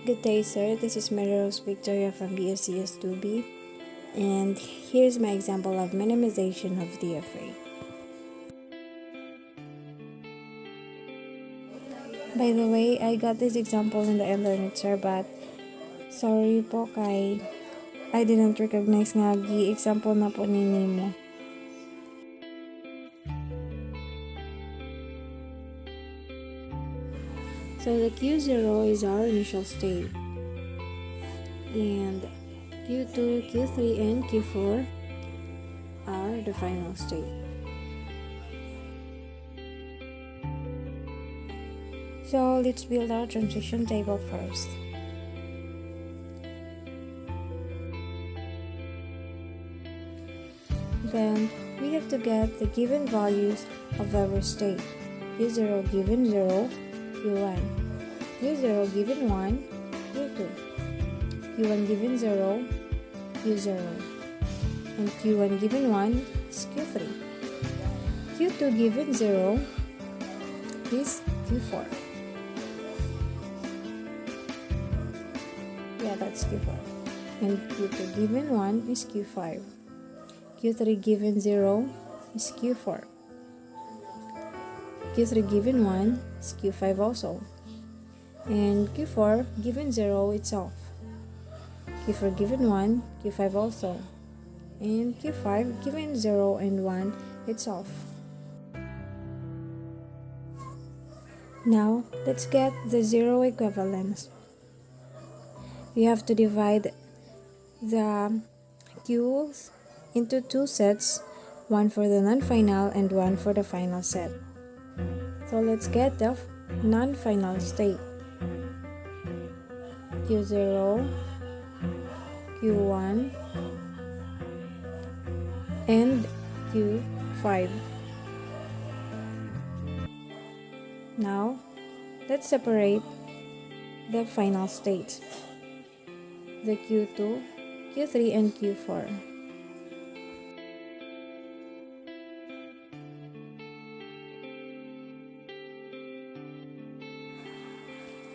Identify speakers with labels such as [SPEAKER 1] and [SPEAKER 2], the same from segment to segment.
[SPEAKER 1] Good day, sir. This is Rose Victoria from BSCS 2B, and here's my example of minimization of DFA. By the way, I got this example in the internet, sir, but sorry po kay I didn't recognize nga example na po ninyo mo. So the Q0 is our initial state, and Q2, Q3, and Q4 are the final state. So let's build our transition table first. Then we have to get the given values of our state. Q0 given 0, Q1. Q0 given 1, Q2. Q1 given 0, Q0. And Q1 given 1 is Q3. Q2 given 0 is Q4. Yeah, that's Q4. And Q2 given 1 is Q5. Q3 given 0 is Q4. Q3 given 1 is Q5 also. And Q4 given 0 itself. Q4 given 1, Q5 also. And Q5 given 0 and 1 itself. Now, let's get the zero equivalence. We have to divide the Q's into two sets, one for the non-final and one for the final set. So let's get the non-final state. Q0, Q1, and Q5. Now, let's separate the final states, the Q2, Q3, and Q4.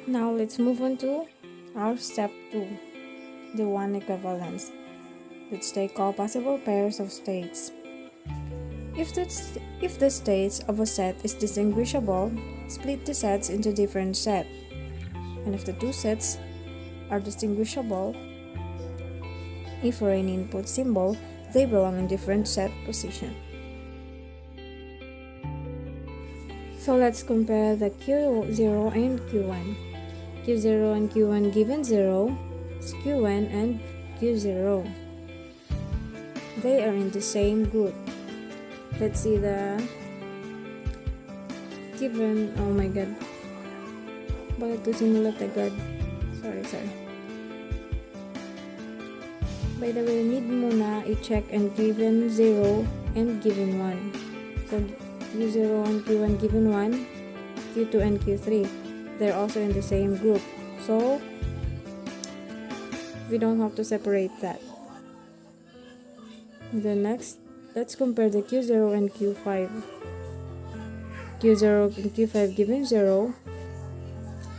[SPEAKER 1] Now, let's move on to our step 2, the one equivalence. Let's take all possible pairs of states. If the states of a set is distinguishable, split the sets into different sets. And if the two sets are distinguishable, if for an input symbol, they belong in different set position. So let's compare the Q0 and Q1. Q0 and Q1 given 0 is Q1 and Q0. They are in the same group. Let's see the given, oh my god. Bakit ito sinulat agad? Sorry. By the way, need muna i-check and given 0 and given 1. So Q0 and Q1 given 1, Q2 and Q3. They're also in the same group. So we don't have to separate that. The next, let's compare the Q0 and Q5. Q0 and Q5 given 0,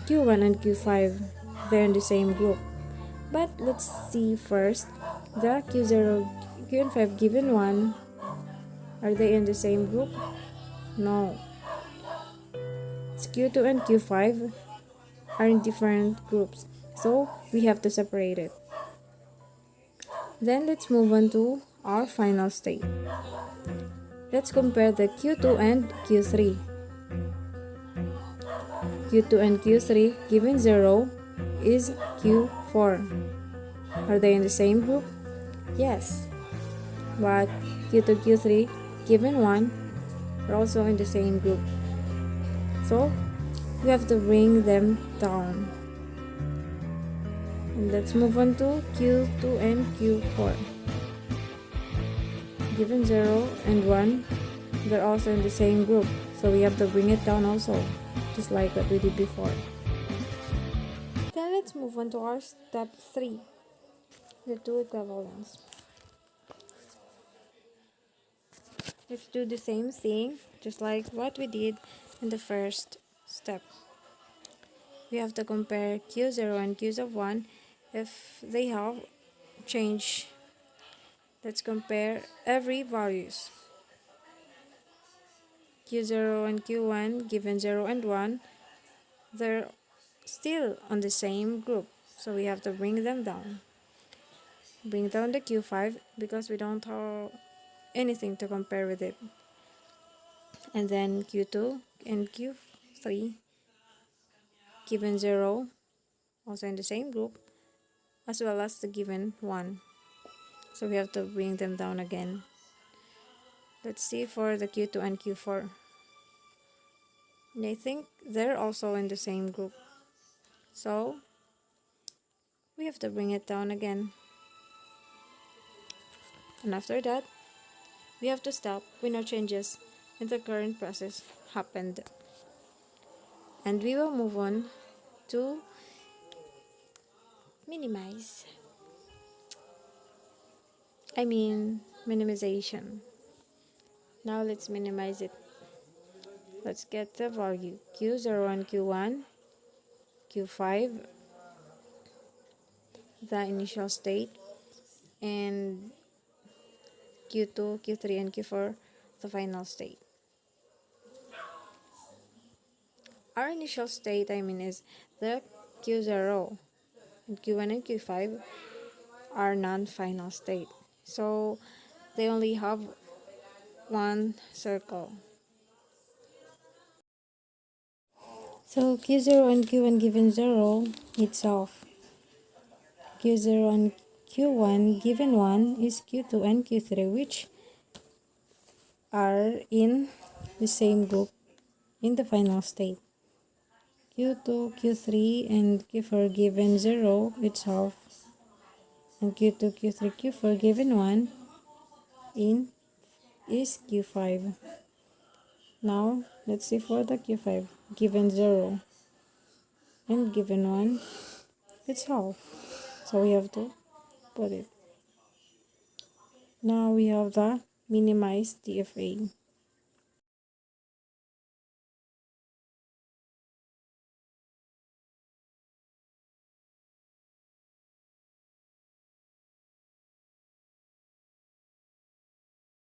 [SPEAKER 1] Q1 and Q5, they're in the same group. But let's see first, the Q0, Q and 5 given 1, are they in the same group? No. It's Q2 and Q5 are in different groups, so we have to separate it. Then let's move on to our final state. Let's compare the Q2 and Q3. Q2 and Q3 given 0 is Q4. Are they in the same group? Yes. But Q2, Q3 given 1 are also in the same group. So we have to bring them down. And let's move on to Q2 and Q4. Given 0 and 1, they're also in the same group. So we have to bring it down also, just like what we did before. Then let's move on to our step 3, the two equivalence. Let's do the same thing, just like what we did in the first step. we have to compare Q0 and Q sub 1 if they have changed. Let's compare every values. Q0 and Q1 given 0 and 1, they're still on the same group, so we have to bring them down. Bring down the Q5 because we don't have anything to compare with it. And then Q2 and Q3 given 0, also in the same group, as well as the given 1. So we have to bring them down again. Let's see for the Q2 and Q4. And I think they're also in the same group. So we have to bring it down again. And after that, we have to stop when no changes in the current process happened. And we will move on to minimization. Now let's minimize it. Let's get the value Q0 and Q1, Q5, the initial state, and Q2, Q3, and Q4, the final state. Our initial state, is the Q0, and Q1 and Q5 are non-final state. So they only have one circle. So Q0 and Q1 given 0, it's off. Q0 and Q1 given 1 is Q2 and Q3, which are in the same group in the final state. Q2, Q3, and Q4 given 0, it's off. And Q2, Q3, Q4 given 1 is Q5. Now, let's see for the Q5. Given 0 and given 1, it's off. So we have to put it. Now we have the minimized DFA.